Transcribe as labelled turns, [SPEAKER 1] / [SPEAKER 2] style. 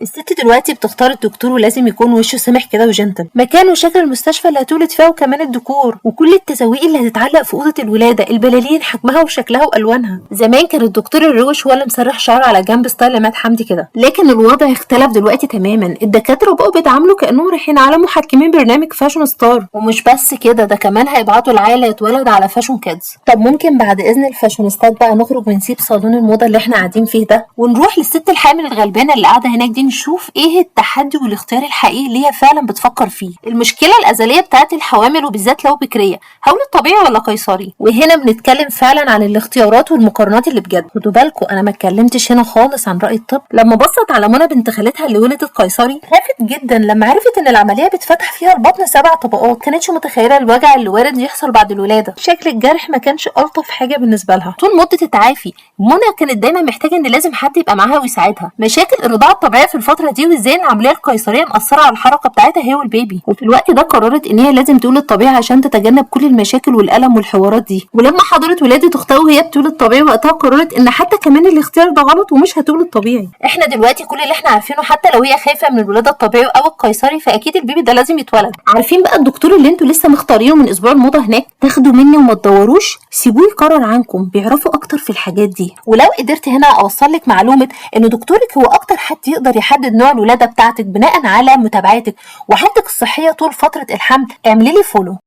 [SPEAKER 1] الست دلوقتي بتختار الدكتور ولازم يكون وشه سمح كده وجنتل، مكان وشكل المستشفى اللي هتولد فيها وكمان الديكور وكل التزويق اللي هتتعلق في اوضه الولاده، البلالين حجمها وشكلها والوانها. زمان كان الدكتور الروش هو اللي مسرح شعره على جنب ستايل عماد حمدي كده، لكن الوضع اختلف دلوقتي تماما. الدكاتره بقوا بيتعاملوا كانهم رايحين على محكمين برنامج فاشن ستار. ومش بس كده، ده كمان هيبعتوا العيله يتولد على فاشن كيدز. طب ممكن بعد اذن الفاشونيستات بقى نخرج ونسيب صالون الموضه اللي احنا قاعدين فيه ده ونروح للست الحامل الغلبانه اللي قاعده هناك دي، نشوف ايه التحدي والاختيار الحقيقي اللي هي فعلا بتفكر فيه. المشكله الازليه بتاعت الحوامل وبالذات لو بكريه، هولد طبيعي ولا قيصري؟ وهنا بنتكلم فعلا عن الاختيارات والمقارنات اللي بجد. خدوا بالكم انا ما اتكلمتش هنا خالص عن راي الطب. لما بصت على منى بنت خالتها اللي ولدت قيصري خافت جدا لما عرفت ان العمليه بتفتح فيها البطن 7 طبقات. كانتش متخيله الوجع اللي وارد يحصل بعد الولاده. شكل الجرح ما كانش الطف حاجه بالنسبه لها. طول مده التعافي منى كانت دايما محتاجه ان لازم حد يبقى معاها ويساعدها. مشاكل الرضاعه الطبيعيه في الفتره دي وازاي العمليه القيصريه مأثره على الحركه بتاعتها هي والبيبي. وفي الوقت ده قررت ان هي لازم تولد طبيعي عشان تتجنب كل المشاكل والالم والحوارات دي. ولما حضرت ولاده اختها وهي بتولد طبيعي وقتها قررت ان حتى كمان الاختيار ده غلط ومش هتولد طبيعي. احنا دلوقتي كل اللي احنا عارفينه حتى لو هي خايفه من الولاده الطبيعي او القيصري فاكيد البيبي ده لازم يتولد. عارفين بقى الدكتور اللي انتوا لسه مختارينه من اسبوع الموضه هناك؟ تاخدوا مني وما تدوروش، سيبوه يقرر عنكم، بيعرفوا اكتر في الحاجات دي. ولو قدرت هنا اوصل لك معلومه ان دكتورك هو اكتر حد يقدر يحدد نوع الولاده بتاعتك بناء على متابعتك وحالتك الصحيه طول فتره الحمل، اعملي لي فولو.